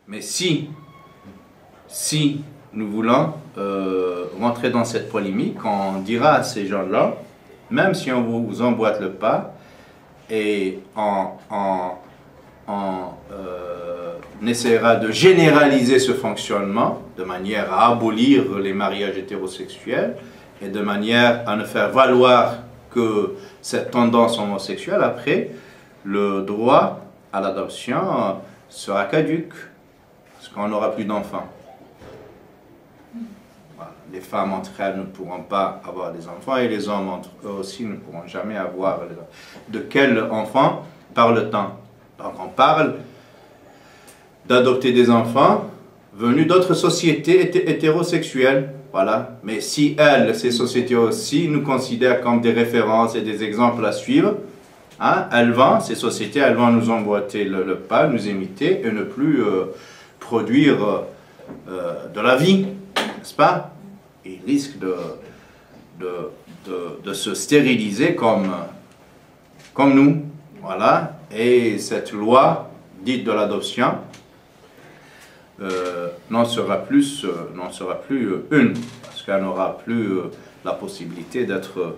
Mais si nous voulons rentrer dans cette polémique, on dira à ces gens-là, même si on vous emboîte le pas, et on essaiera de généraliser ce fonctionnement de manière à abolir les mariages hétérosexuels et de manière à ne faire valoir que cette tendance homosexuelle, après, le droit à l'adoption sera caduque, parce qu'on n'aura plus d'enfants. Voilà. Les femmes entre elles ne pourront pas avoir des enfants, et les hommes entre eux aussi ne pourront jamais avoir des enfants. De quel enfant parle-t-on? Donc on parle d'adopter des enfants venus d'autres sociétés hétérosexuelles. Voilà. Mais si elles, ces sociétés aussi, nous considèrent comme des références et des exemples à suivre, hein, ces sociétés, elles vont nous emboîter le pas, nous imiter et ne plus produire de la vie, n'est-ce pas? Ils risquent de se stériliser comme nous. Voilà. Et cette loi dite de l'adoption n'en sera plus une, parce qu'elle n'aura plus la possibilité d'être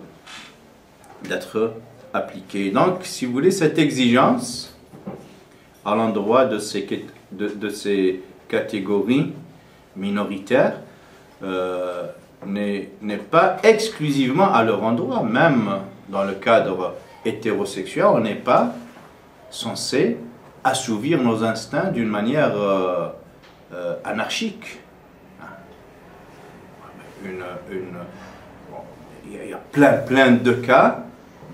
appliquée. Donc, si vous voulez, cette exigence à l'endroit de ces catégories minoritaires n'est pas exclusivement à leur endroit. Même dans le cadre hétérosexuel, on n'est pas censé assouvir nos instincts d'une manière anarchique. Il y a plein de cas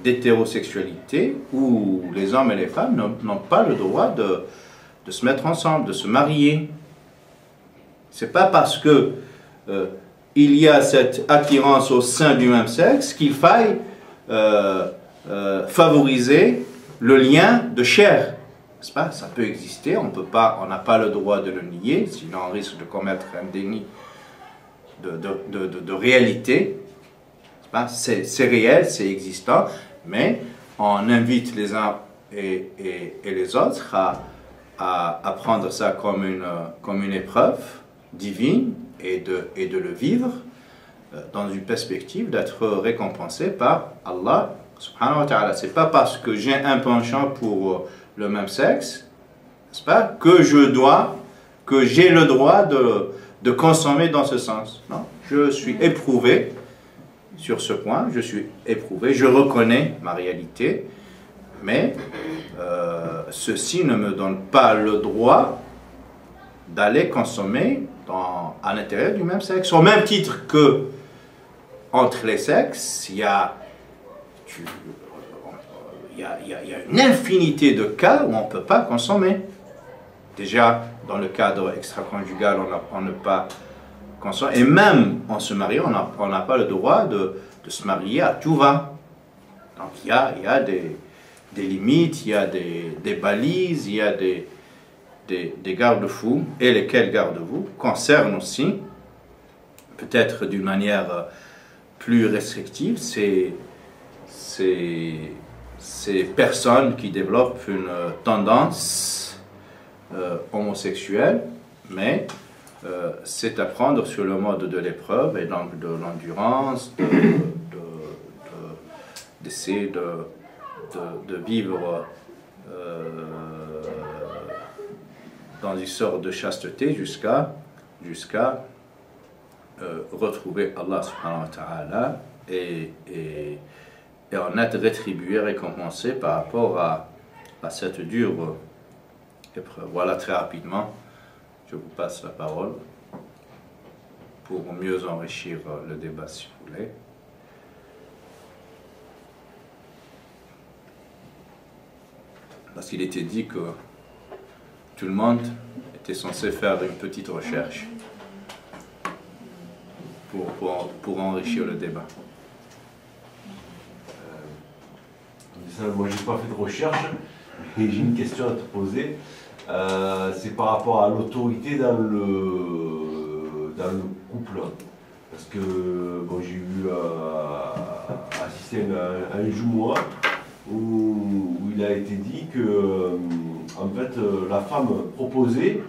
d'hétérosexualité où les hommes et les femmes n'ont pas le droit de se mettre ensemble, de se marier. C'est pas parce que il y a cette attirance au sein du même sexe qu'il faille favoriser le lien de chair. N'est-ce pas? Ça peut exister, on n'a pas le droit de le nier, sinon on risque de commettre un déni de réalité. C'est réel, c'est existant, mais on invite les uns et les autres à prendre ça comme une épreuve divine et de le vivre dans une perspective d'être récompensé par Allah subhanahu wa ta'ala. C'est pas parce que j'ai un penchant pour le même sexe, n'est-ce pas, que j'ai le droit de consommer dans ce sens. Non, je suis éprouvé sur ce point, je reconnais ma réalité, mais ceci ne me donne pas le droit d'aller consommer à l'intérieur du même sexe. Au même titre que entre les sexes, il y a une infinité de cas où on ne peut pas consommer. Déjà, dans le cadre extra-conjugal, on ne peut pas consommer. Et même en se mariant, on n'a pas le droit de se marier à tout va. Donc il y a des limites, il y a des balises, il y a des garde-fous. Et lesquels garde-fous concernent aussi, peut-être d'une manière plus restrictive, ces personnes qui développent une tendance homosexuelle, mais c'est à prendre sur le mode de l'épreuve et donc de l'endurance, d'essayer de vivre dans une sorte de chasteté jusqu'à retrouver Allah subhanahu wa ta'ala et en être rétribué, récompensé par rapport à cette dure épreuve. Voilà, très rapidement, je vous passe la parole pour mieux enrichir le débat, si vous voulez. Parce qu'il était dit que tout le monde était censé faire une petite recherche pour enrichir le débat. Moi, je n'ai pas fait de recherche, mais j'ai une question à te poser. C'est par rapport à l'autorité dans le couple. Parce que bon, j'ai eu assister à un jumeau où il a été dit que en fait, la femme proposait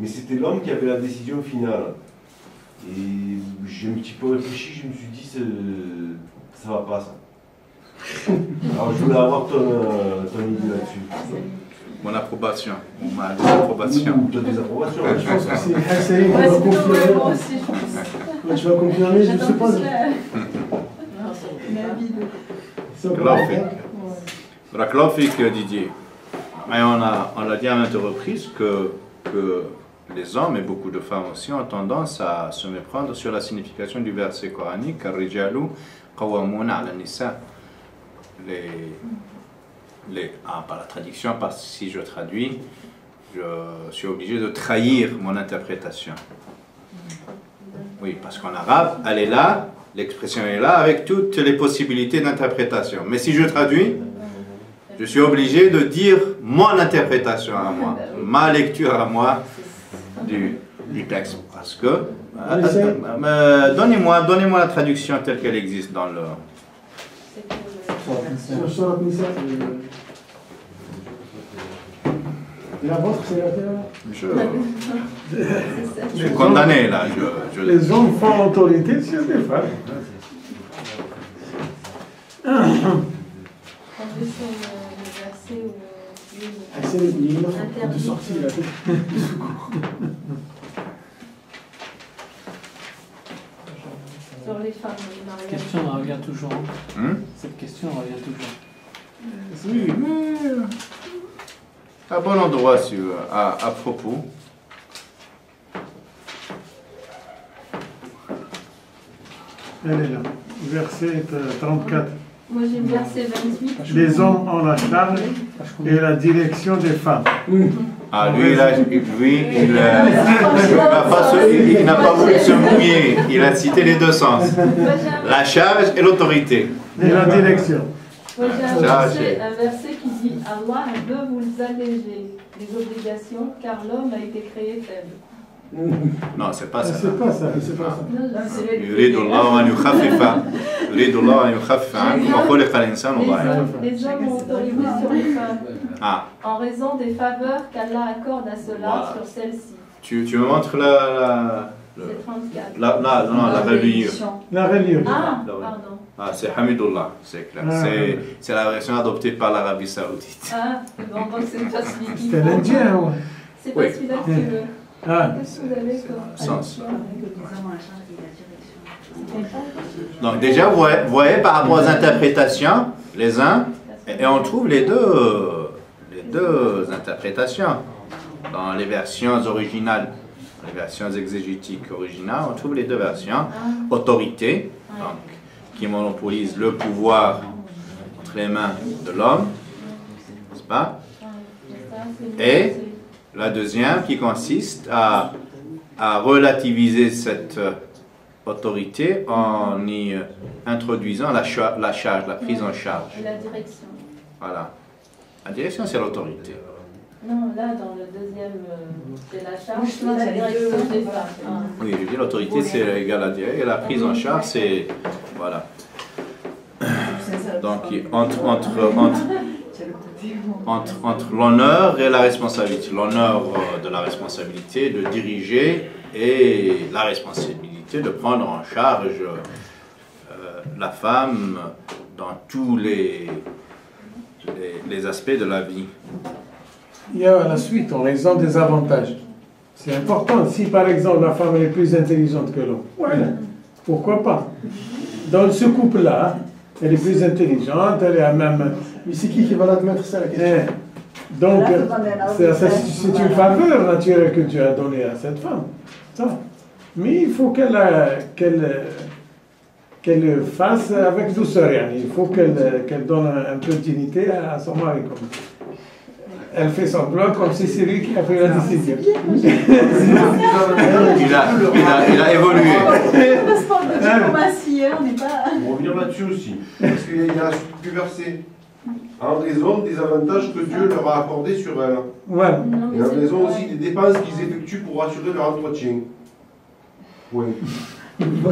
mais c'était l'homme qui avait la décision finale. Et j'ai un petit peu réfléchi, je me suis dit, ça va pas ça. Alors je voulais avoir ton idée là-dessus. Mon approbation, ou ma désapprobation. Ou ta désapprobation. Je pense que c'est Hassan qui va confirmer. Moi aussi, je pense. Tu vas confirmer, je ne sais pas. Klofik, Didier. Mais on l'a dit à maintes reprises que les hommes et beaucoup de femmes aussi ont tendance à se méprendre sur la signification du verset coranique Ar-rijalu qawwamuna 'ala an-nisa. Par la traduction, parce que si je traduis, je suis obligé de trahir mon interprétation. Oui, parce qu'en arabe, elle est là, l'expression est là, avec toutes les possibilités d'interprétation. Mais si je traduis, je suis obligé de dire mon interprétation à moi, ma lecture à moi du texte. Parce que, donnez-moi la traduction telle qu'elle existe dans le... La vôtre, c'est laquelle? Je suis condamné là. Les hommes font autorité sur les femmes. C'est de sortie là. Sur les femmes, Cette question revient toujours. Cette question revient toujours. Oui, mais à bon endroit à propos. Elle est là, verset 34. moi j'ai le verset 28. Les hommes ont la charge et la direction des femmes. Ah, lui, il n'a pas voulu se mouiller. Il a cité les deux sens. La charge et l'autorité. Et la direction. Moi j'ai un verset qui dit Allah veut vous alléger les obligations car l'homme a été créé faible. Non, c'est pas ça. C'est pas ça, c'est pas ça. يريد الله أن يخفف عنكم وخلق الإنسان ضعيفا. Les hommes ont autorité sur les femmes en raison des faveurs qu'Allah accorde à cela sur celles-ci. Tu me montres C'est 34. la reliure. La reliure. Ah, pardon. Ah, c'est Hamidullah, c'est clair. C'est la version adoptée par l'Arabie Saoudite. Ah, bon, donc c'est pas celui qui C'est l'Indien, ouais. C'est pas celui-là que tu veux. Ah. Qu'est-ce que vous avez comme Sens. Donc déjà, vous voyez par rapport aux interprétations, les uns, et on trouve les deux interprétations. Dans les versions originales, les versions exégétiques originales, on trouve les deux versions. Autorité, donc, qui monopolise le pouvoir entre les mains de l'homme, n'est-ce pas? Et la deuxième qui consiste à relativiser cette autorité en y introduisant la charge, la prise en charge. Et la direction. Voilà. La direction, c'est l'autorité. Non, là, dans le deuxième, c'est la charge, c'est la direction des femmes. Oui, je dis l'autorité, c'est égal à la direction, et la prise en charge, c'est... Voilà. Donc, entre l'honneur et la responsabilité. L'honneur de la responsabilité de diriger et la responsabilité de prendre en charge la femme dans tous les aspects de la vie. Il y a la suite, en raison des avantages. C'est important. Si par exemple la femme est plus intelligente que l'homme, ouais, pourquoi pas? Dans ce couple-là, elle est plus intelligente, elle est à même... Mais c'est qui va l'admettre ça, la question? Donc, c'est une faveur naturelle que Dieu a donnée à cette femme. Ça. Mais il faut qu'elle fasse avec douceur. Il faut qu'elle donne un peu de dignité à son mari. Elle fait semblant comme si c'est lui qui a pris la décision. Il a évolué. On va revenir là-dessus aussi. Parce qu'il y a la suite du verset. En raison des avantages que Dieu leur a accordés sur elle. Ouais. Et en raison aussi des dépenses qu'ils effectuent pour assurer leur entretien. Oui.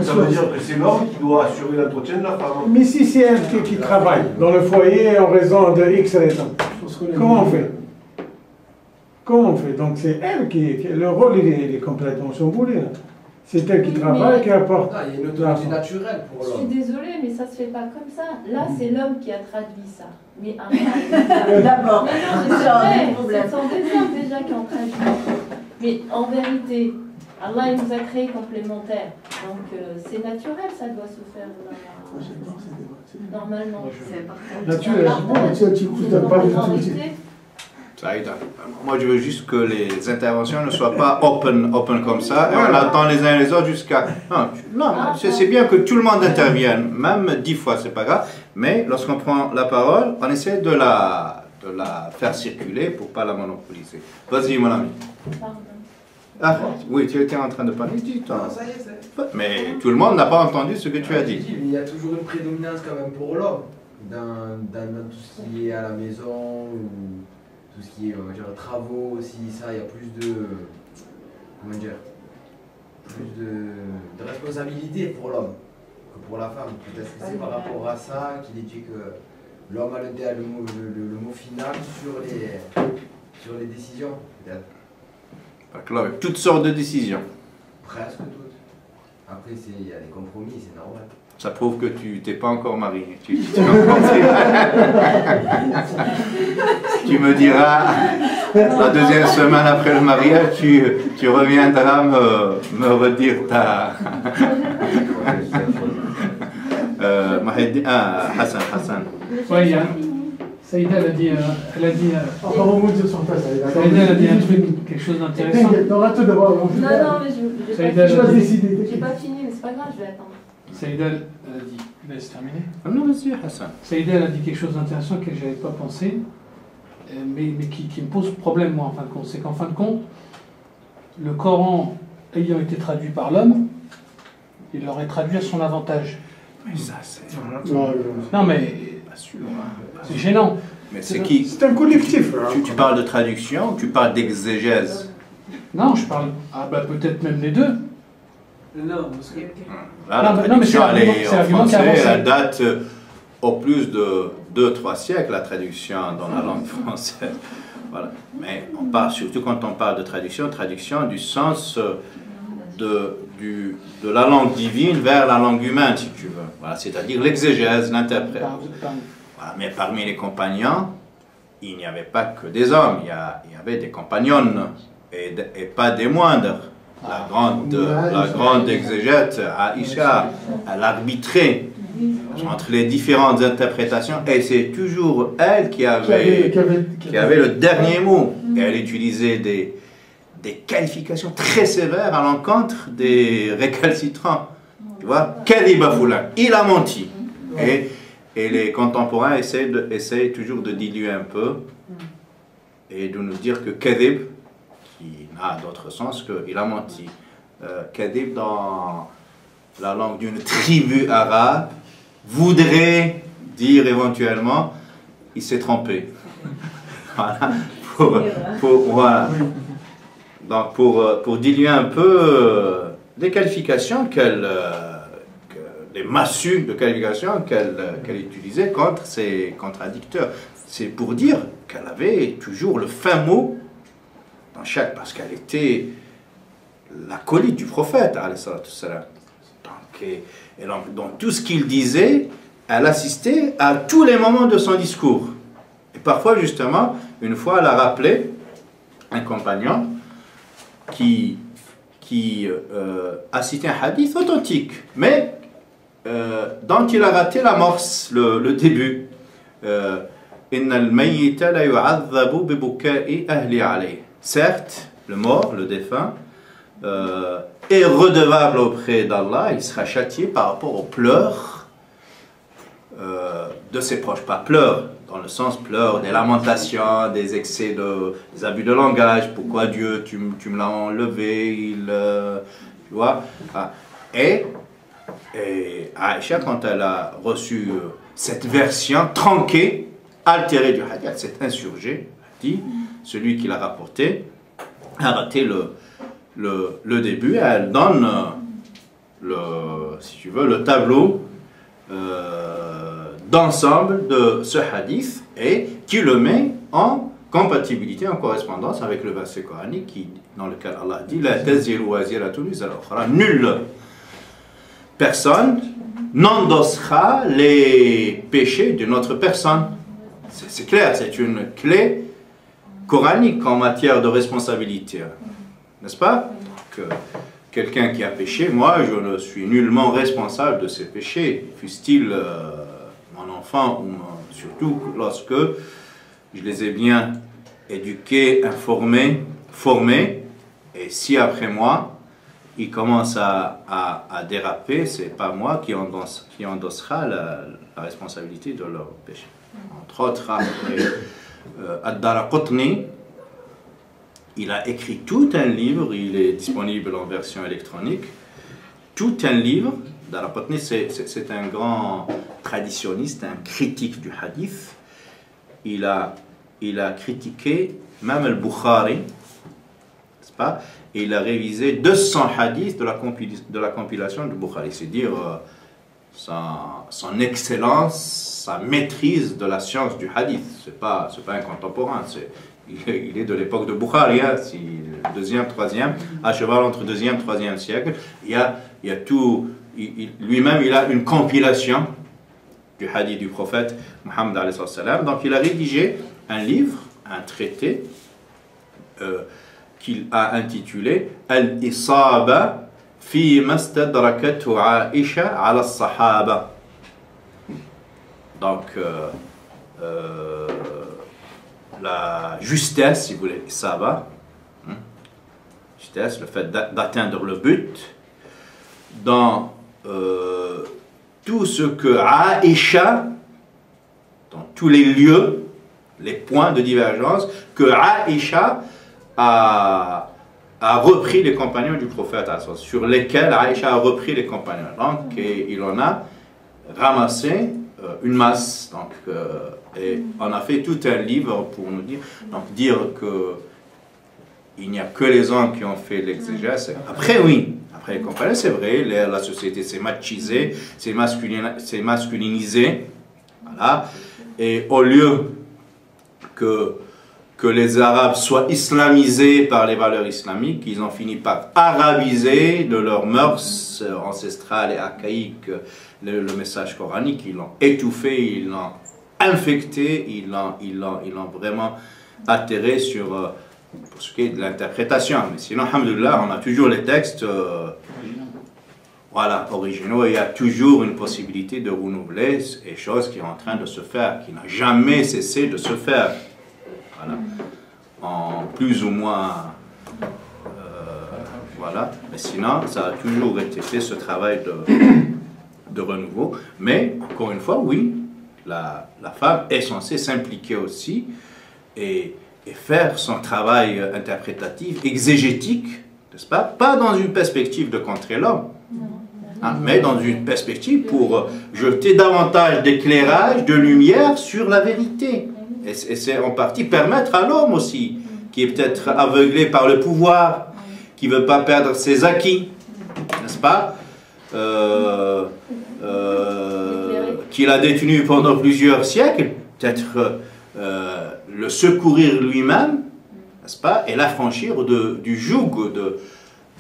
Ça veut dire que c'est l'homme qui doit assurer l'entretien de la femme. Mais si c'est elle qui travaille dans le foyer en raison de X raisons, comment on fait? Comment on fait? Donc c'est elle le rôle il est complètement chamboulé. Hein. C'est elle qui travaille, qui apporte. Ah, il y a une autorité naturelle pour Je l'homme. suis désolée, mais ça se fait pas comme ça. Là, c'est l'homme qui a traduit ça. Mais Allah. D'abord, Mais non, mais c'est vrai, ce sont des hommes déjà qui ont traduit. Mais en vérité, Allah il nous a créés complémentaires. Donc c'est naturel, ça doit se faire normalement. Naturel. Saïda, moi je veux juste que les interventions ne soient pas open comme ça, et on attend les uns et les autres jusqu'à... Non, c'est bien que tout le monde intervienne, même 10 fois, c'est pas grave, mais lorsqu'on prend la parole, on essaie de la faire circuler pour pas la monopoliser. Vas-y mon ami. Pardon. Ah, oui, tu étais en train de parler, dis-toi. Non, ça y est, ça y est. Mais tout le monde n'a pas entendu ce que tu as dit. Il y a toujours une prédominance quand même pour l'homme, dans tout ce qui est à la maison, ou tout ce qui est travaux aussi, ça, il y a plus de, comment dire, plus de responsabilité pour l'homme que pour la femme. Peut-être que c'est par rapport à ça qu'il est dit que l'homme a le mot final sur les décisions, peut-être. Avec toutes sortes de décisions. Presque toutes. Après, il y a des compromis, c'est normal. Ça prouve que tu t'es pas encore marié. Tu me diras, la deuxième semaine après le mariage, tu reviendras me redire ta... Hassan. Oui, Saïda, elle a dit un truc, quelque chose d'intéressant. Non, mais Saïda, j'ai pas fini, mais c'est pas grave, je vais attendre. Saïda, elle a dit, laisse terminer. Non, vas-y, Hassan. Saïda, elle a dit quelque chose d'intéressant que je n'avais pas pensé, mais qui me pose problème, moi, en fin de compte. C'est qu'en fin de compte, le Coran ayant été traduit par l'homme, il l'aurait traduit à son avantage. Mais ça, c'est... Non, mais c'est gênant. Mais c'est qui? C'est un collectif. Tu parles de traduction, tu parles d'exégèse. Non, je parle... Ah bah peut-être même les deux. Non, parce que... Là, la non, mais c'est traduction, elle est en l'argument qui a français, avancé. elle date au plus de 2-3 siècles, la traduction dans la langue française. Voilà. Mais on parle, surtout quand on parle de traduction du sens de la langue divine vers la langue humaine, si tu veux. Voilà, c'est-à-dire l'exégèse, l'interprète. Voilà, mais parmi les compagnons, il n'y avait pas que des hommes, il y avait des compagnonnes et pas des moindres. La grande exégète, Aïcha, elle arbitrait entre les différentes interprétations et c'est toujours elle qui avait le dernier mot. Et elle utilisait des qualifications très sévères à l'encontre des récalcitrants. Tu vois, Kadhiba Foulan, il a menti. Et les contemporains essayent toujours de diluer un peu et de nous dire que Kadhib, qui n'a d'autre sens qu'il a menti. Kadhib, dans la langue d'une tribu arabe, voudrait dire éventuellement il s'est trompé. Voilà. Voilà. Donc pour diluer un peu les qualifications les massues de qualifications qu'elle utilisait contre ses contradicteurs. C'est pour dire qu'elle avait toujours le fin mot dans chaque... Parce qu'elle était l'acolyte du prophète, alayhi salatu wassalam. Et donc, dans tout ce qu'il disait, elle assistait à tous les moments de son discours. Et parfois, justement, une fois, elle a rappelé un compagnon qui a cité un hadith authentique, mais dont il a raté l'amorce, le début. Certes, le mort, le défunt, est redevable auprès d'Allah, il sera châtié par rapport aux pleurs de ses proches. Pas pleurs, dans le sens pleurs des lamentations, des excès, des abus de langage. Pourquoi Dieu, tu me l'as enlevé, tu vois. Et Aïcha, quand elle a reçu cette version tronquée, altérée du hadith, elle s'est insurgée, dit, celui qui l'a rapporté a raté le début, elle donne si tu veux, le tableau d'ensemble de ce hadith et qui le met en compatibilité, en correspondance avec le verset coranique dans lequel Allah dit La taziru waziratun wizra ukhra. Nulle personne n'endossera les péchés d'une autre personne. C'est clair, c'est une clé coranique en matière de responsabilité. N'est-ce pas? Que quelqu'un qui a péché, moi, je ne suis nullement responsable de ses péchés, fût-il mon enfant, ou surtout lorsque je les ai bien éduqués, informés, formés, et si après moi, ils commencent à déraper, c'est pas moi qui endossera la responsabilité de leur péché. Entre autres, Ad-Daraqutni, il a écrit tout un livre, il est disponible en version électronique, tout un livre. Daraqutni, c'est un grand traditionniste, un critique du hadith. Il a critiqué même le Bukhari, n'est-ce pas? Et il a révisé 200 hadiths de la compilation du Bukhari. C'est dire son excellence, sa maîtrise de la science du hadith. C'est pas un contemporain, il est de l'époque de Bukhari, hein, deuxième, troisième, à cheval entre deuxième et troisième siècle. Il y a tout, lui-même il a une compilation du hadith du prophète Muhammad alayhi salam. Donc il a rédigé un livre, un traité, qu'il a intitulé Al-Isaba fi mastadrakatu Aisha ala sahaba. Donc la justesse, si vous voulez, Isaba, justesse, le fait d'atteindre le but, dans tout ce que Aisha, dans tous les lieux, les points de divergence, que Aisha a repris les compagnons du prophète, sur lesquels Aïcha a repris les compagnons. Donc, il en a ramassé une masse. Donc, et on a fait tout un livre pour nous dire, que il n'y a que les hommes qui ont fait l'exégèse. Après, oui, après les compagnons, c'est vrai, la société s'est machisée, s'est masculinisée. Voilà. Et au lieu que les Arabes soient islamisés par les valeurs islamiques, ils ont fini par arabiser de leurs mœurs ancestrales et archaïques le message coranique. Ils l'ont étouffé, ils l'ont infecté, ils l'ont vraiment atterré sur pour ce qui est de l'interprétation. Mais sinon, alhamdoulilah, on a toujours les textes originaux, et il y a toujours une possibilité de renouveler les choses qui sont en train de se faire, qui n'a jamais cessé de se faire. Voilà. En plus ou moins, voilà. Mais sinon, ça a toujours été fait, ce travail de renouveau. Mais, encore une fois, oui, la femme est censée s'impliquer aussi et faire son travail interprétatif, exégétique, n'est-ce pas? Pas dans une perspective de contrer l'homme, mais dans une perspective pour jeter davantage d'éclairage, de lumière sur la vérité. Et c'est en partie permettre à l'homme aussi, qui est peut-être aveuglé par le pouvoir, qui ne veut pas perdre ses acquis, n'est-ce pas, qu'il a détenu pendant plusieurs siècles, peut-être le secourir lui-même, n'est-ce pas, et l'affranchir du joug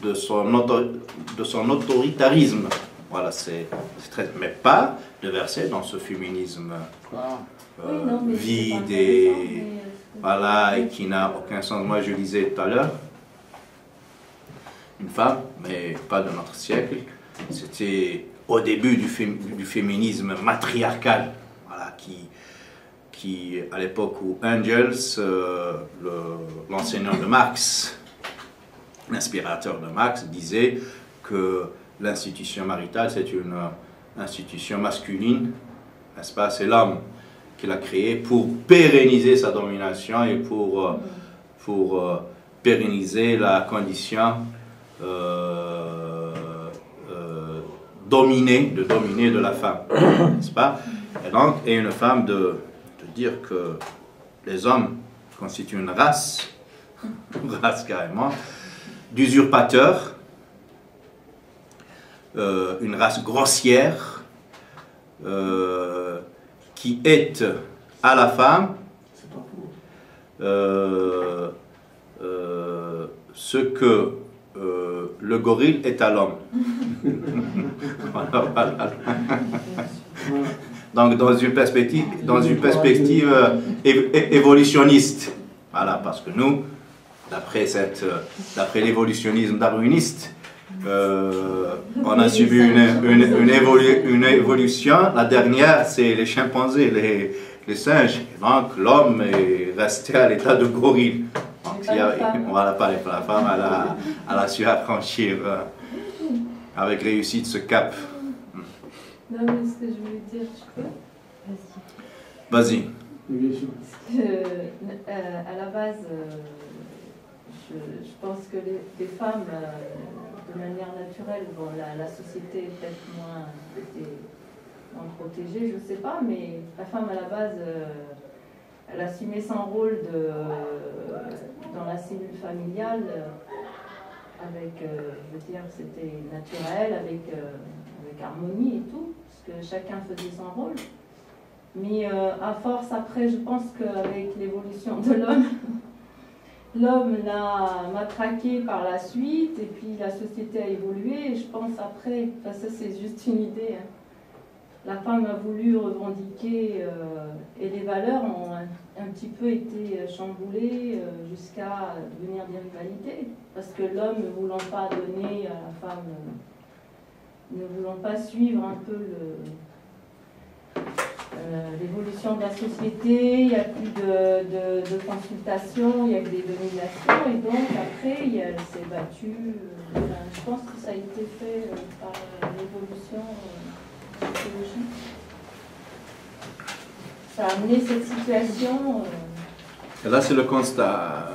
de son autoritarisme. Voilà, c'est très... Mais pas de verser dans ce féminisme vide et voilà, et qui n'a aucun sens. Moi, je disais tout à l'heure, une femme, mais pas de notre siècle, c'était au début du féminisme matriarcal, voilà, qui à l'époque où Engels, l'enseignant de Marx, l'inspirateur de Marx, disait que l'institution maritale, c'est une institution masculine, n'est-ce pas? C'est l'homme qui l'a créée pour pérenniser sa domination et pour pérenniser la condition dominer de la femme, n'est-ce pas? Et donc, et une femme de dire que les hommes constituent une race carrément, d'usurpateurs, une race grossière, qui est à la femme ce que le gorille est à l'homme. Voilà. Donc dans une perspective évolutionniste. Voilà, parce que nous, d'après l'évolutionnisme darwiniste, on a subi une évolution. La dernière, c'est les chimpanzés, les singes. Donc l'homme est resté à l'état de gorille. Donc, voilà, pas la femme, elle a su affranchir avec réussite ce cap. Non, mais ce que je voulais dire, tu peux? Vas-y. Parce que, à la base, je pense que les femmes, de manière naturelle, bon, la société est peut-être moins protégée, je ne sais pas, mais la femme, à la base, elle assumait son rôle dans la cellule familiale avec, je veux dire, c'était naturel, avec harmonie et tout, parce que chacun faisait son rôle. Mais à force, après, je pense qu'avec l'évolution de l'homme l'a matraqué par la suite, et puis la société a évolué, et je pense après, enfin ça c'est juste une idée, hein. La femme a voulu revendiquer, et les valeurs ont un petit peu été chamboulées jusqu'à devenir des rivalités, parce que l'homme ne voulant pas donner à la femme, ne voulant pas suivre un peu l'évolution de la société, il n'y a plus de consultation, il n'y a que des dominations, et donc après, elle s'est battue. Je pense que ça a été fait par l'évolution psychologique. Ça a amené cette situation. Et là, c'est le constat.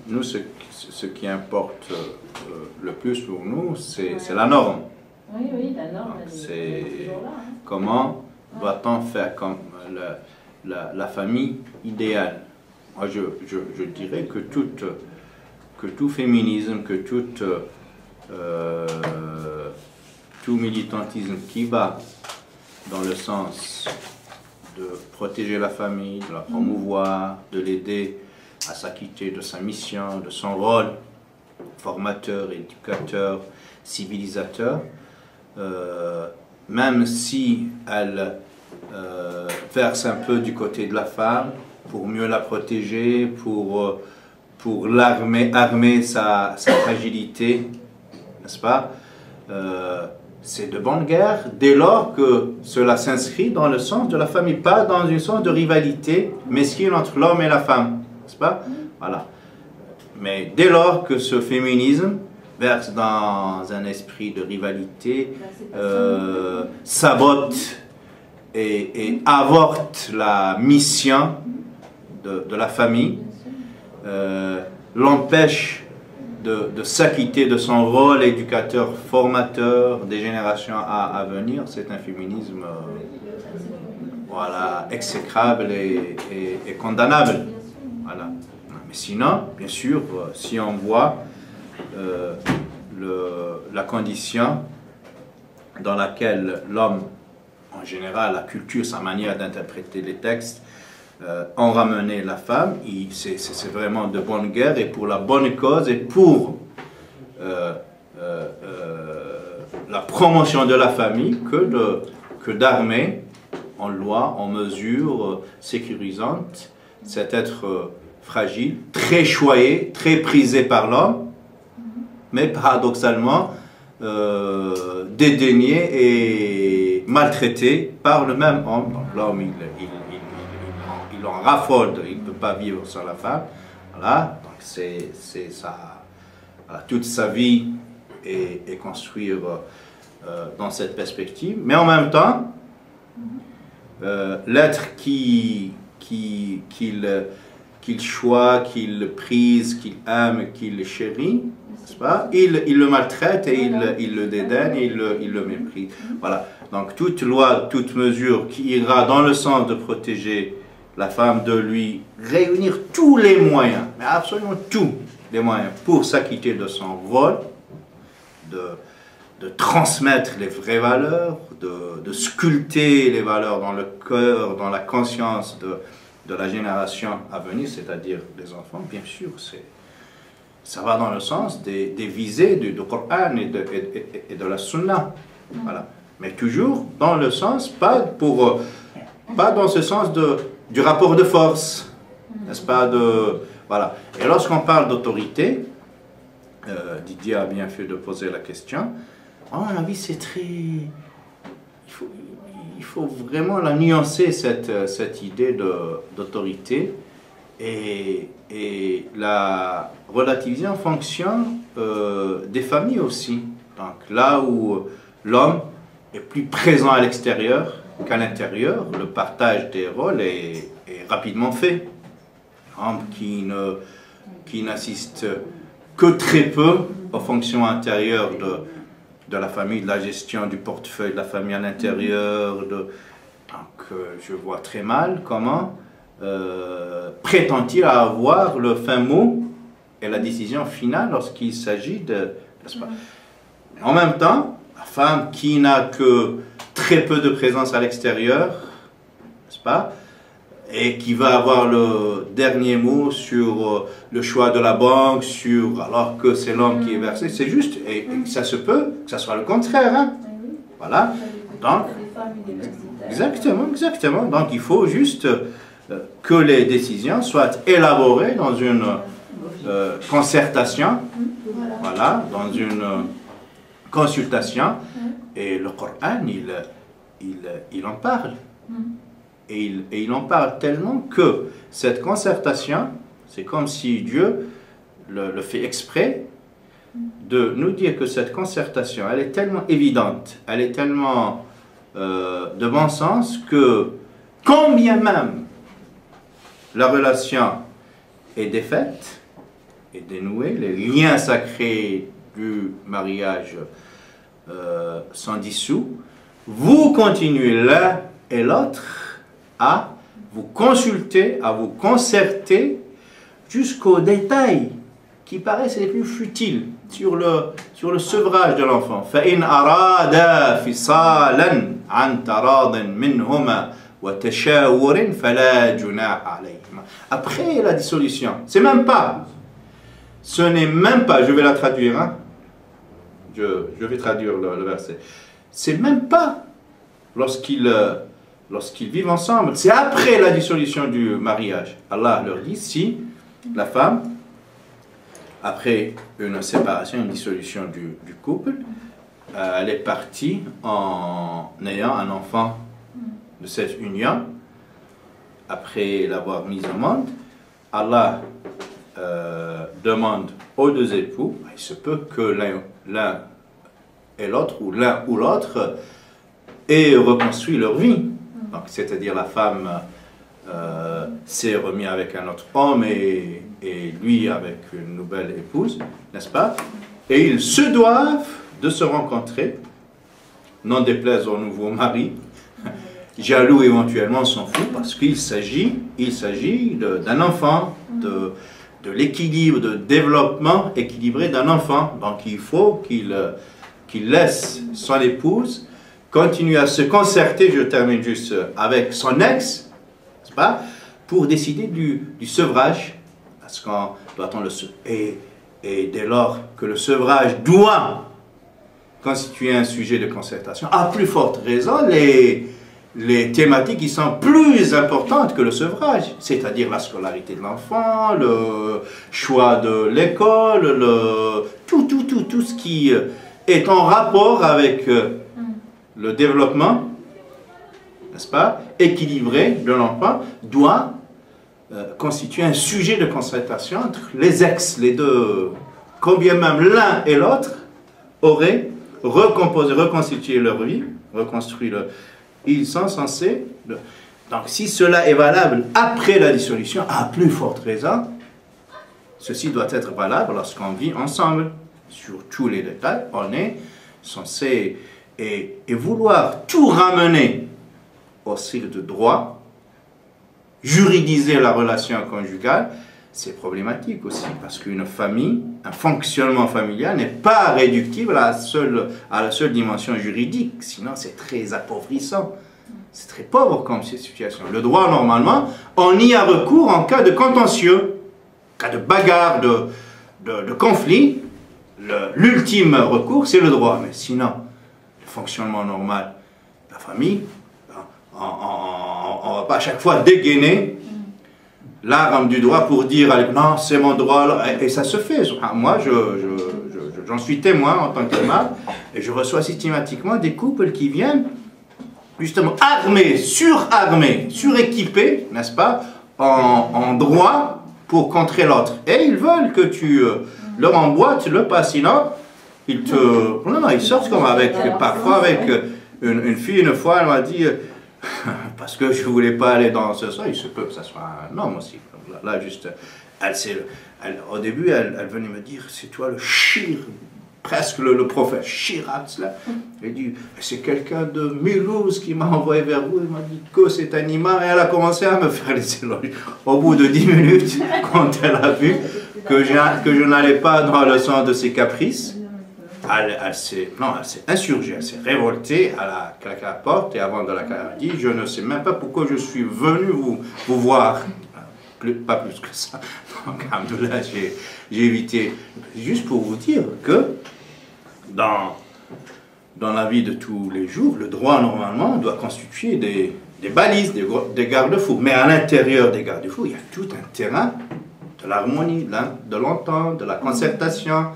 Nous, ce qui importe le plus pour nous, c'est la norme. Oui, la norme, c'est toujours là. Hein. Comment doit-on faire comme la famille idéale? Moi, je dirais que tout féminisme, que tout militantisme qui va dans le sens de protéger la famille, de la promouvoir, de l'aider à s'acquitter de sa mission, de son rôle, formateur, éducateur, civilisateur, même si elle verse un peu du côté de la femme pour mieux la protéger, pour armer sa fragilité, n'est-ce pas? C'est de bonne guerre dès lors que cela s'inscrit dans le sens de la famille, pas dans un sens de rivalité mesquine entre l'homme et la femme, n'est-ce pas? Voilà. Mais dès lors que ce féminisme verse dans un esprit de rivalité, sabote et avorte la mission de la famille, l'empêche de s'acquitter de son rôle éducateur, formateur des générations à venir, c'est un féminisme voilà, exécrable et condamnable. Voilà. Mais sinon, bien sûr, si on voit la condition dans laquelle l'homme, en général, la culture, sa manière d'interpréter les textes, ont ramené la femme, c'est vraiment de bonne guerre et pour la bonne cause et pour la promotion de la famille que d'armer en loi, en mesure sécurisante cet être fragile, très choyé, très prisé par l'homme, mais paradoxalement dédaigné et maltraité par le même homme. Donc l'homme, il en raffole, il ne peut pas vivre sans la femme. Voilà, donc c'est ça. Voilà, toute sa vie est construire dans cette perspective. Mais en même temps, l'être qu'il choisit, qu'il prise, qu'il aime, qu'il chérit, n'est-ce pas? Il le maltraite et il le dédaigne et il le méprise. Voilà. Donc toute loi, toute mesure qui ira dans le sens de protéger la femme, de lui réunir tous les moyens, mais absolument tous les moyens pour s'acquitter de son rôle, de transmettre les vraies valeurs, de sculpter les valeurs dans le cœur, dans la conscience de la génération à venir, c'est-à-dire les enfants, bien sûr, ça va dans le sens des visées du Coran et de la Sunna. Voilà. Mais toujours dans le sens, pas dans ce sens du rapport de force, n'est-ce pas, voilà. Et lorsqu'on parle d'autorité, Didier a bien fait de poser la question, à mon avis, c'est très... Il faut vraiment la nuancer, cette idée d'autorité, et la relativiser en fonction des familles aussi. Donc là où l'homme est plus présent à l'extérieur qu'à l'intérieur, le partage des rôles est rapidement fait. L'homme qui n'assiste que très peu aux fonctions intérieures de la famille, de la gestion du portefeuille de la famille à l'intérieur. Donc je vois très mal comment prétend-il avoir le fin mot et la décision finale lorsqu'il s'agit de... Mais en même temps, la femme qui n'a que très peu de présence à l'extérieur, n'est-ce pas, et qui va avoir le dernier mot sur le choix de la banque, alors que c'est l'homme qui est versé, c'est juste, et ça se peut que ça soit le contraire. Hein? Voilà. Donc, exactement. Donc il faut juste que les décisions soient élaborées dans une concertation, voilà, dans une consultation, et le Coran, il en parle. Et il en parle tellement que cette concertation, c'est comme si Dieu le fait exprès de nous dire que cette concertation, elle est tellement évidente, elle est tellement de bon sens que, quand bien même la relation est défaite et dénouée, les liens sacrés du mariage sont dissous, vous continuez l'un et l'autre à vous consulter, à vous concerter jusqu'aux détails qui paraissent les plus futiles sur le sevrage de l'enfant. فَإِنْ أَرَادَا فِصَالًا عَنْ تَرَاضٍ مِّنْهُمَا وَتَشَاوُرٍ فَلَا جُنَاحَ عَلَيْهِمَا. Après la dissolution, ce n'est même pas, je vais la traduire, hein? Je vais traduire le verset. C'est même pas lorsqu'ils vivent ensemble, c'est après la dissolution du mariage. Allah leur dit, si la femme, après une séparation, une dissolution du couple, elle est partie en ayant un enfant de cette union, après l'avoir mise au monde, Allah demande aux deux époux, il se peut que l'un et l'autre, ou l'un ou l'autre, aient reconstruit leur vie. Donc, c'est-à-dire la femme s'est remise avec un autre homme et lui avec une nouvelle épouse, n'est-ce pas? Et ils se doivent de se rencontrer, n'en déplaise au nouveau mari, jaloux éventuellement s'en fout, parce qu'il s'agit d'un enfant, de l'équilibre, de développement équilibré d'un enfant. Donc il faut qu'il laisse son épouse continuer à se concerter, je termine juste, avec son ex, n'est-ce pas, pour décider du sevrage, parce qu'on doit-on le sevrer. Et dès lors que le sevrage doit constituer un sujet de concertation, à plus forte raison, les thématiques qui sont plus importantes que le sevrage, c'est-à-dire la scolarité de l'enfant, le choix de l'école, tout ce qui est en rapport avec le développement, n'est-ce pas, équilibré de l'enfant, doit constituer un sujet de concertation entre les ex, les deux, combien même l'un et l'autre auraient recomposé, reconstitué leur vie, reconstruit leur... Ils sont censés... Donc si cela est valable après la dissolution, à plus forte raison, ceci doit être valable lorsqu'on vit ensemble. Sur tous les détails, on est censé... Et vouloir tout ramener au cycle de droit, juridiser la relation conjugale, c'est problématique aussi, parce qu'une famille, un fonctionnement familial n'est pas réductible à la seule dimension juridique, sinon c'est très appauvrissant. C'est très pauvre comme situation. Le droit, normalement, on y a recours en cas de contentieux, en cas de bagarre, de conflit. L'ultime recours, c'est le droit. Mais sinon, le fonctionnement normal de la famille, on ne va pas à chaque fois dégainer l'arme du droit pour dire non, c'est mon droit, et ça se fait. Moi, j'en suis témoin en tant qu'imam, et je reçois systématiquement des couples qui viennent justement armés, suréquipés, n'est-ce pas, en droit pour contrer l'autre. Et ils veulent que tu leur emboîtes le pas, sinon ils sortent comme parfois avec une fille, une fois, elle m'a dit parce que je ne voulais pas aller dans ce sens, il se peut que ça soit un homme aussi. Là, juste, au début, elle venait me dire, c'est toi le shir, presque le prophète Shiraz, là. Elle dit, c'est quelqu'un de Mulhouse qui m'a envoyé vers vous, il m'a dit que c'est un imam, et elle a commencé à me faire les éloges. Au bout de 10 minutes, quand elle a vu que je n'allais pas dans le sens de ses caprices, elle s'est insurgée, elle s'est révoltée, elle a claqué la porte, et avant de la claquer, elle a dit, je ne sais même pas pourquoi je suis venu vous voir. Pas plus que ça. Donc, alhamdoulilah, j'ai évité. Juste pour vous dire que dans la vie de tous les jours, le droit, normalement, doit constituer des balises, des garde-fous. Mais à l'intérieur des garde-fous, il y a tout un terrain de l'harmonie, de l'entente, de la concertation,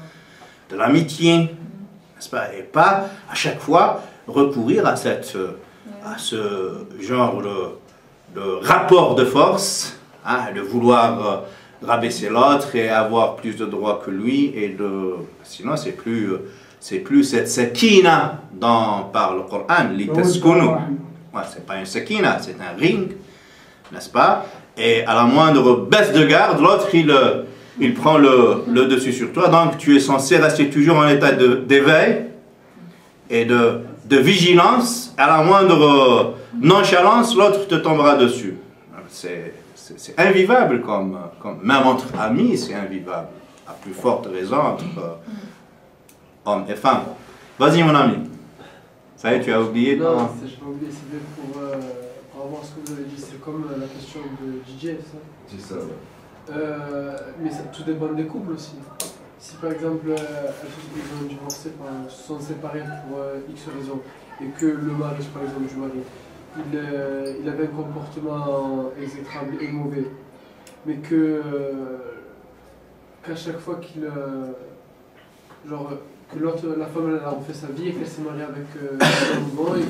de l'amitié, n'est-ce pas? Et pas, à chaque fois, recourir à ce genre de rapport de force, de vouloir rabaisser l'autre et avoir plus de droits que lui, sinon c'est plus cette sakina dont parle le Coran, l'itaskunu. C'est pas une sakina, c'est un ring, n'est-ce pas? Et à la moindre baisse de garde, l'autre il prend le dessus sur toi, donc tu es censé rester toujours en état d'éveil et de vigilance. À la moindre nonchalance, l'autre te tombera dessus. C'est invivable, même entre amis, c'est invivable. À plus forte raison entre hommes et femmes. Vas-y, mon ami. Ça y est, tu as oublié? Non, je n'ai pas oublié, c'était pour avoir ce que vous avez dit. C'est comme la question de DJ, ça. C'est ça, ouais. Mais ça, tout dépend des couples aussi. Si par exemple, ils ont divorcé, se sont séparés pour X raisons, et que le mari, par exemple, du mari, il avait un comportement exécrable et mauvais, mais qu'à chaque fois que l'autre, la femme elle a refait sa vie et qu'elle s'est mariée avec un bon et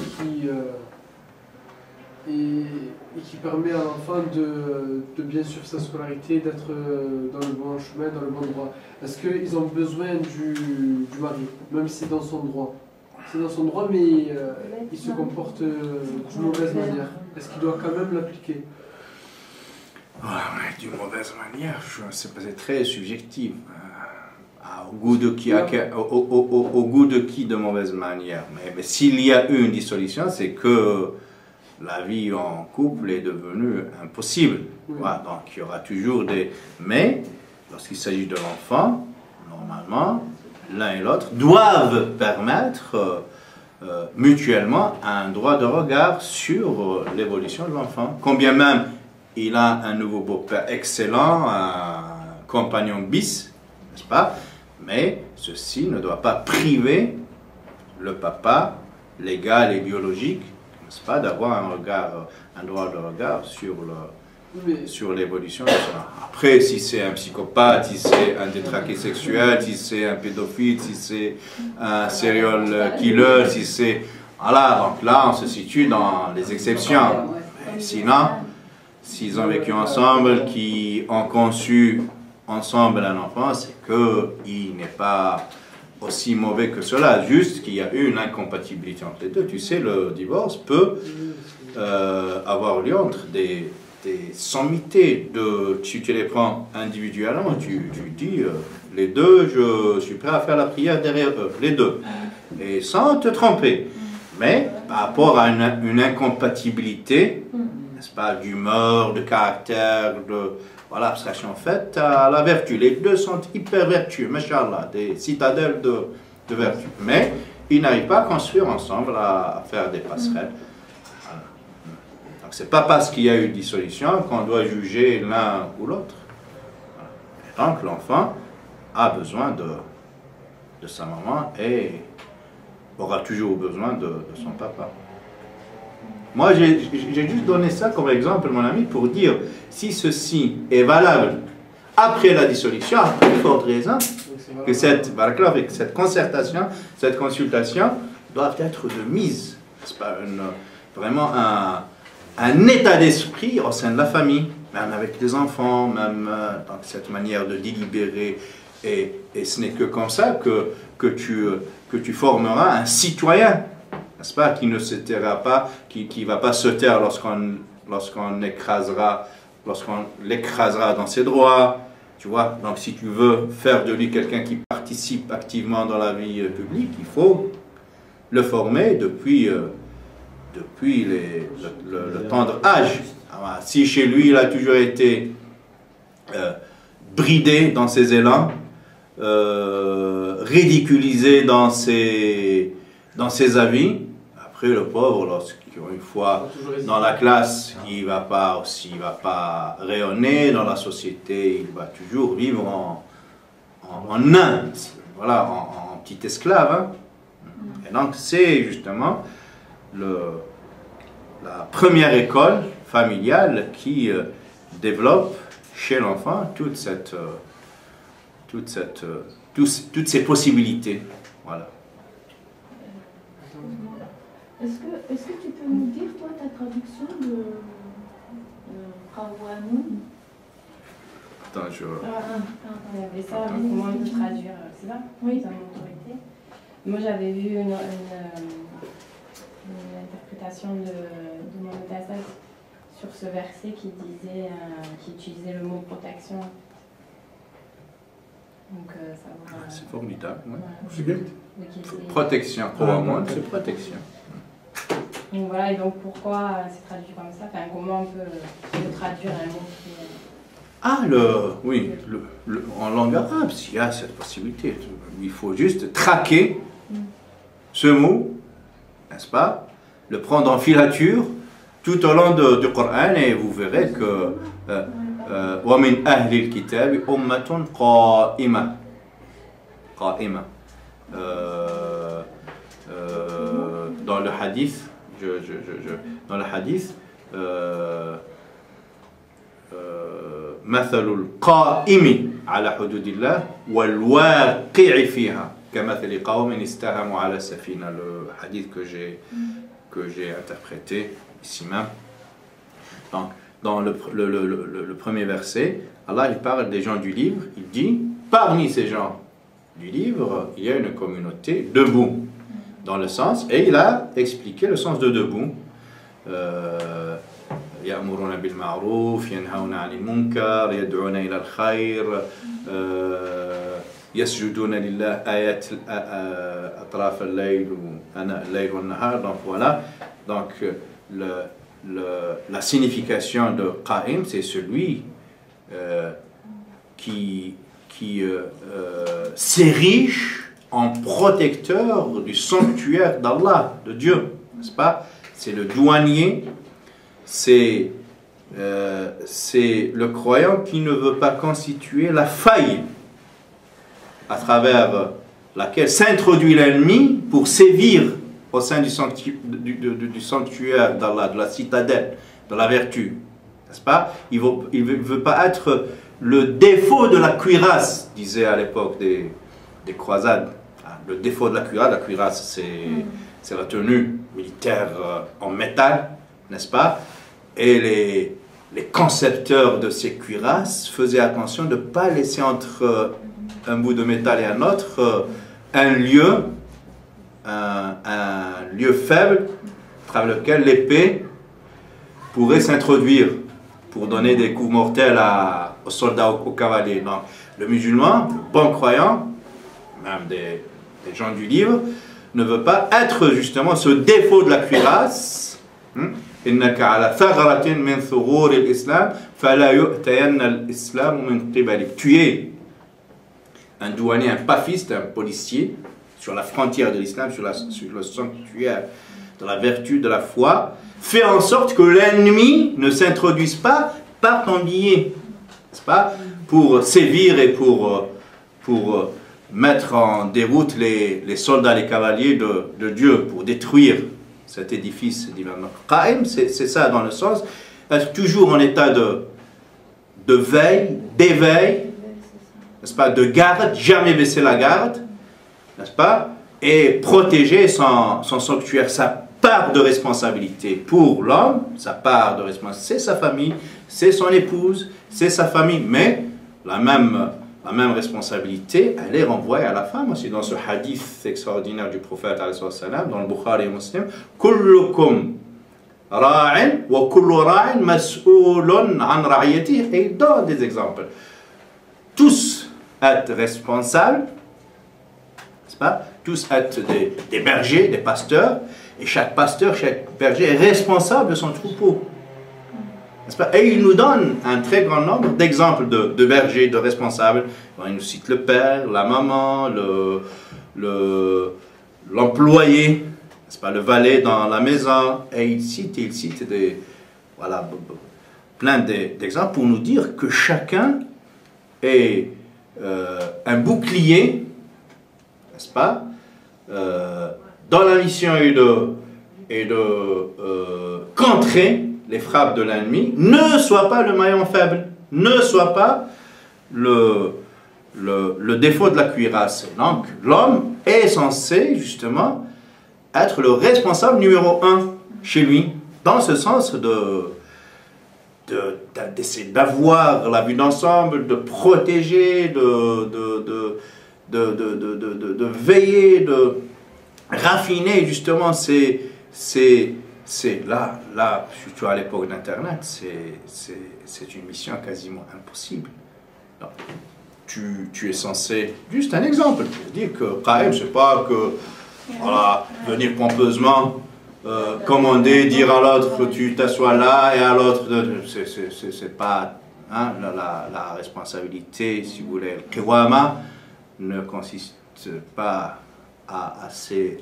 qui permet à l'enfant de bien suivre sa scolarité, d'être dans le bon chemin, dans le bon droit. Est-ce qu'ils ont besoin du mari, même si c'est dans son droit? C'est dans son droit, mais il se comporte d'une mauvaise manière. Est-ce qu'il doit quand même l'appliquer? D'une mauvaise manière, c'est très subjectif. Au goût de qui de mauvaise manière. Mais s'il y a eu une dissolution, c'est que la vie en couple est devenue impossible. Oui. Voilà, donc il y aura toujours des... Mais lorsqu'il s'agit de l'enfant, normalement, l'un et l'autre doivent permettre mutuellement un droit de regard sur l'évolution de l'enfant. Combien même il a un nouveau beau-père excellent, un compagnon bis, n'est-ce pas? Mais ceci ne doit pas priver le papa légal et biologique, n'est-ce pas, d'avoir un droit de regard sur l'évolution de cela. Après, si c'est un psychopathe, si c'est un détraqué sexuel, si c'est un pédophile, si c'est un serial killer, si c'est... Voilà, donc là, on se situe dans les exceptions. Mais sinon, s'ils ont vécu ensemble, qui ont conçu ensemble un enfant, c'est qu'il n'est pas aussi mauvais que cela, juste qu'il y a eu une incompatibilité entre les deux. Tu sais, le divorce peut avoir lieu entre des sommités. Si tu les prends individuellement, tu dis, les deux, je suis prêt à faire la prière derrière eux, les deux, et sans te tromper. Mais par rapport à une incompatibilité, n'est-ce pas, d'humeur, de caractère, voilà, abstraction faite à la vertu. Les deux sont hyper vertueux, machallah, des citadelles de vertu. Mais ils n'arrivent pas à construire ensemble, à faire des passerelles. Voilà. Donc c'est pas parce qu'il y a eu dissolution qu'on doit juger l'un ou l'autre. Voilà. Donc l'enfant a besoin de sa maman et aura toujours besoin de son papa. Moi, j'ai juste donné ça comme exemple, mon ami, pour dire si ceci est valable après la dissolution, après forte raison, que cette concertation, cette consultation doivent être de mise. C'est pas vraiment un état d'esprit au sein de la famille, même avec les enfants, même dans cette manière de délibérer. Et ce n'est que comme ça que tu formeras un citoyen, n'est-ce pas, qui ne se taira pas, qui ne va pas se taire lorsqu'on l'écrasera dans ses droits. Tu vois, donc si tu veux faire de lui quelqu'un qui participe activement dans la vie publique, il faut le former depuis le tendre âge. Alors, si chez lui il a toujours été bridé dans ses élans, ridiculisé dans ses avis, après le pauvre, lorsqu'une fois dans la classe, il va pas rayonner dans la société, il va toujours vivre en nain, voilà, en petit esclave. Hein. Et donc c'est justement la première école familiale qui développe chez l'enfant toutes ces possibilités. Voilà. Est-ce que tu peux nous dire, toi, ta traduction de Raouanou? Attends, Et ça, comment on peut traduire, c'est ça? Oui, dans l'autorité. Moi, j'avais vu une interprétation de mon Tassas sur ce verset qui disait, qui utilisait le mot protection. Donc, ça va. C'est formidable. Ouais. Voilà. Protection, pour moi, c'est protection. Donc voilà, et donc pourquoi c'est traduit comme ça? Enfin, comment on peut traduire un mot qui... Oui, en langue arabe, il y a cette possibilité. Il faut juste traquer ce mot, n'est-ce pas? Le prendre en filature tout au long du Coran et vous verrez que وَمِنْ أَهْلِ الْكِتَابِ أُمَّةٌ قَائِمَةٌ قائمة. Dans le hadith, dans le hadith, مثل القائم على حدود الله والواقع فيها كمثل قوم استهموا على سفينة. Le hadith que j'ai interprété ici même. Donc, dans le premier verset, Allah il parle des gens du livre. Il dit, parmi ces gens du livre, il y a une communauté debout, dans le sens, et il a expliqué le sens de debout. يأمرون بالمعروف ينهون عن المنكر يدعون إلى الخير يسجدون لله آيات أطراف الليل وأنا الليل والنهار. Donc voilà, donc la signification de Qa'im, c'est celui qui s'érige en protecteur du sanctuaire d'Allah, de Dieu, n'est-ce pas? C'est le douanier, c'est le croyant qui ne veut pas constituer la faille à travers laquelle s'introduit l'ennemi pour sévir au sein du sanctuaire d'Allah, de la citadelle, de la vertu, n'est-ce pas? Il ne veut pas être le défaut de la cuirasse, disait à l'époque des croisades. Le défaut de la cuirasse, c'est la tenue militaire en métal, n'est-ce pas? Et les concepteurs de ces cuirasses faisaient attention de ne pas laisser entre un bout de métal et un autre un lieu faible à travers lequel l'épée pourrait s'introduire pour donner des coups mortels aux soldats, aux cavaliers. Donc, le musulman, le bon croyant, même des gens du livre, ne veut pas être justement ce défaut de la cuirasse. إنك على ثغرة من ثغور الإسلام فلا يؤتين الإسلام من قبلك. Tu es un douanier, un pafiste, un policier sur la frontière de l'islam, sur le sanctuaire de la vertu, de la foi, fait en sorte que l'ennemi ne s'introduise pas par ton biais, n'est-ce pas, pour sévir et pour mettre en déroute les soldats, les cavaliers de Dieu, pour détruire cet édifice divin. Qa'im, c'est ça dans le sens, être toujours en état de veille, d'éveil, n'est-ce pas, de garde, jamais baisser la garde, n'est-ce pas, et protéger son sanctuaire, sa part de responsabilité pour l'homme, sa part de responsabilité, c'est sa famille, c'est son épouse, c'est sa famille, mais la même responsabilité, elle est renvoyée à la femme aussi. Dans ce hadith extraordinaire du prophète, dans le Bukhari et Muslim, « Kullukum ra'in wa kullu ra'in mas'oulun an ra'iyatihi » et il donne des exemples. Tous être responsables, n'est-ce pas? Tous être des bergers, des pasteurs, et chaque pasteur, chaque berger est responsable de son troupeau. N'est-ce pas? Et il nous donne un très grand nombre d'exemples de bergers, de responsables. Il nous cite le père, la maman, l'employé, n'est-ce pas, le valet dans la maison, et il cite voilà, plein d'exemples pour nous dire que chacun est un bouclier, n'est-ce pas, dans la mission et de contrer les frappes de l'ennemi. Ne sois pas le maillon faible, ne sois pas le défaut de la cuirasse. Donc l'homme est censé justement être le responsable numéro 1 chez lui, dans ce sens d'essayer d'avoir la vue d'ensemble, de protéger, de veiller, de raffiner justement là, surtout à l'époque d'Internet, c'est une mission quasiment impossible. Donc, tu es censé, juste un exemple, pour dire que Qa'im, c'est pas que voilà, venir pompeusement commander, dire à l'autre tu t'assois là et à l'autre, c'est pas hein, la responsabilité, si vous voulez. Le Kiwama ne consiste pas à ces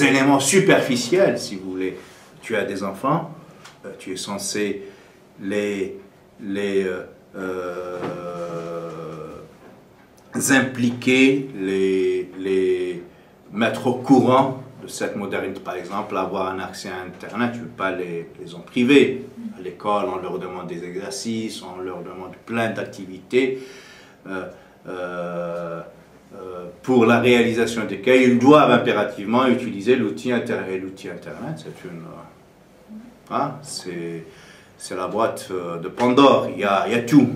éléments superficiels, si vous voulez. Tu as des enfants, tu es censé les impliquer, les mettre au courant de cette modernité. Par exemple, avoir un accès à Internet, tu ne veux pas les en priver. À l'école, on leur demande des exercices, on leur demande plein d'activités. Pour la réalisation desquels ils doivent impérativement utiliser l'outil Internet. Et l'outil Internet, c'est la boîte de Pandore. Il y a tout.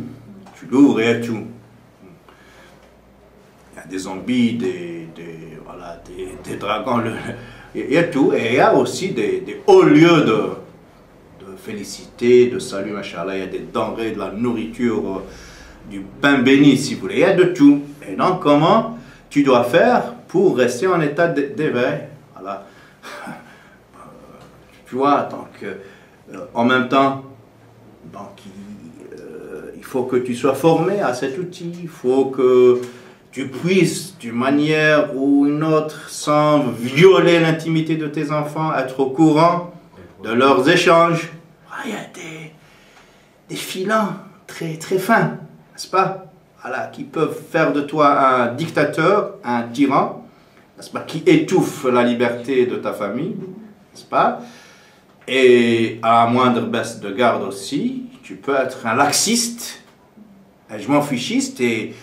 Tu l'ouvres et il y a tout. Il y a des zombies, des dragons, il y a tout. Et il y a aussi des hauts lieux de félicité, de salut, machallah. Il y a des denrées, de la nourriture, du pain béni, si vous voulez. Il y a de tout. Et donc, comment tu dois faire pour rester en état d'éveil? Voilà. Tu vois, donc, en même temps, donc, il faut que tu sois formé à cet outil. Il faut que tu puisses, d'une manière ou une autre, sans violer l'intimité de tes enfants, être au courant de leurs échanges. Il y a des filants très, très fins, n'est-ce pas? Voilà, qui peuvent faire de toi un dictateur, un tyran, n'est-ce pas, qui étouffe la liberté de ta famille, n'est-ce pas? Et à la moindre baisse de garde aussi, tu peux être un laxiste, un je m'en fichiste, et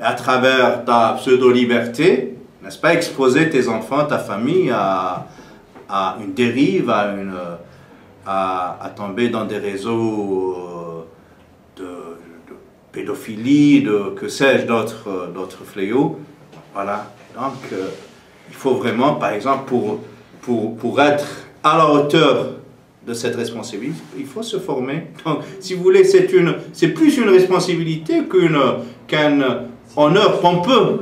à travers ta pseudo-liberté, n'est-ce pas, exposer tes enfants, ta famille à une dérive, à tomber dans des réseaux de pédophilie, que sais-je, d'autres fléaux. Voilà. Donc, il faut vraiment, par exemple, pour être à la hauteur de cette responsabilité, il faut se former. Donc, si vous voulez, c'est plus une responsabilité qu'un honneur pompeux.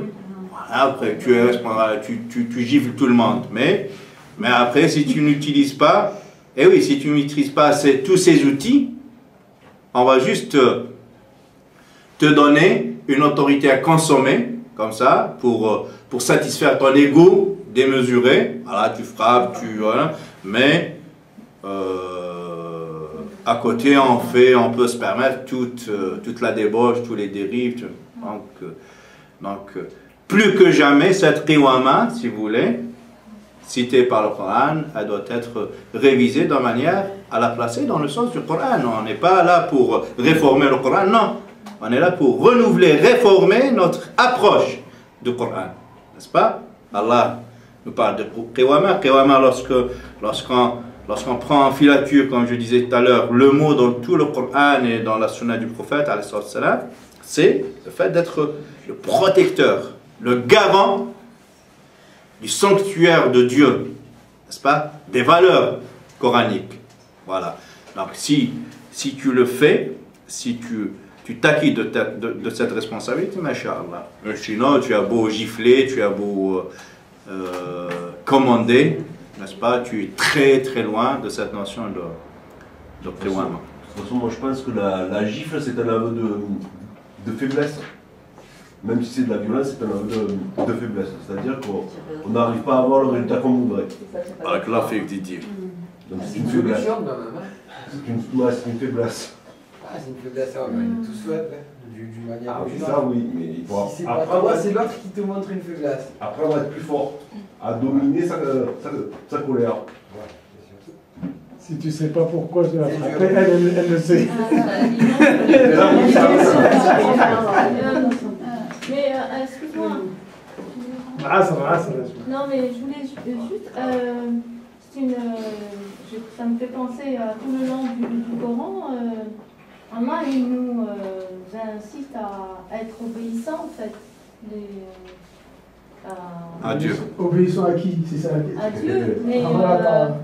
Voilà, après, tu gifles tout le monde. Mais après, si tu n'utilises pas, et oui, si tu n'utilises pas tous ces outils, on va juste te donner une autorité à consommer, comme ça, pour satisfaire ton ego démesuré. Voilà, tu frappes, voilà, mais à côté, on peut se permettre toute la débauche, tous les dérives. Donc, plus que jamais, cette qiwama, si vous voulez, citée par le Coran, elle doit être révisée de manière à la placer dans le sens du Coran. On n'est pas là pour réformer le Coran, non. On est là pour renouveler, réformer notre approche du Coran. N'est-ce pas? Allah nous parle de qiwama. Qiwama, lorsqu'on prend en filature, comme je disais tout à l'heure, le mot dans tout le Coran et dans la sunna du prophète, c'est le fait d'être le protecteur, le garant du sanctuaire de Dieu, n'est-ce pas? Des valeurs coraniques. Voilà. Donc si tu le fais, si tu t'acquittes de cette responsabilité, masha'Allah. Sinon, tu as beau gifler, tu as beau commander, n'est-ce pas? Tu es très très loin de cette notion de qiwama. De toute façon, moi je pense que la gifle c'est un aveu de faiblesse. Même si c'est de la violence, c'est un aveu de faiblesse. C'est-à-dire qu'on n'arrive pas à avoir le résultat qu'on voudrait. Avec la fête Didier. Donc c'est une faiblesse. C'est une faiblesse. Ah, c'est une faiblesse, on tous souhaitent, d'une manière ou d'une autre. Ça oui, mais il faut Si c'est pas toi, c'est l'autre qui te montre une faiblesse. Après, on va être plus fort, à dominer sa colère. Ouais, c'est sûr. Si tu sais pas pourquoi tu l'as frappé, elle le sait. Mais excuse-moi. Non, mais je voulais juste. Ça me fait penser à tout le long du Coran. Allah, il nous incite à être obéissants, en fait. À Dieu. Obéissant à qui? C'est ça la question. À Dieu, mais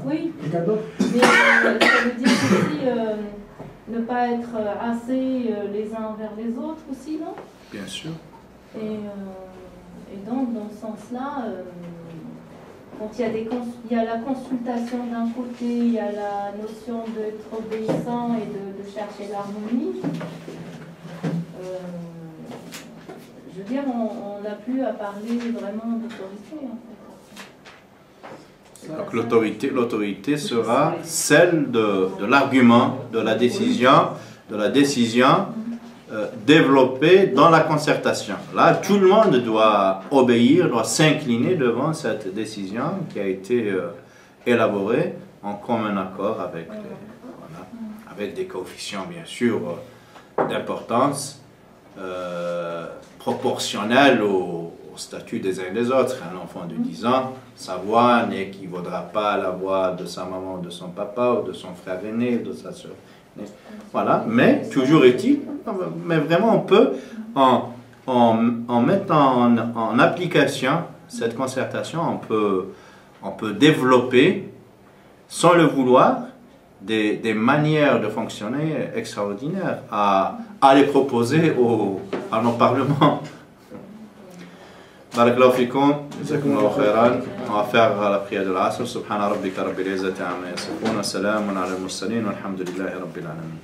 oui. Et qu'à d'autres? Mais ça veut dire aussi ne pas être assez les uns envers les autres aussi, non? Bien sûr. Et donc, dans ce sens-là, quand il y a la consultation d'un côté, il y a la notion d'être obéissant et de chercher l'harmonie. Je veux dire, on n'a plus à parler vraiment d'autorité, en fait. Donc l'autorité sera celle de l'argument, de la décision développée dans la concertation. Là, tout le monde doit obéir, doit s'incliner devant cette décision qui a été élaborée en commun accord avec des coefficients, bien sûr, d'importance proportionnels au statut des uns et des autres. Un enfant de 10 ans, sa voix n'équivaudra pas à la voix de sa maman, de son papa, ou de son frère aîné, ou de sa soeur. Voilà, mais toujours est-il, mais vraiment on peut, en mettant en application cette concertation, on peut développer, sans le vouloir, des manières de fonctionner extraordinaires à les proposer à nos parlements. Barakallahu fikum, jazakumullahu khairan. On va faire la prière de l'Asr. Subhana rabbika rabbil izzati amma yasifun wa salamun ala al-mursalin walhamdulillahi rabbil alamin.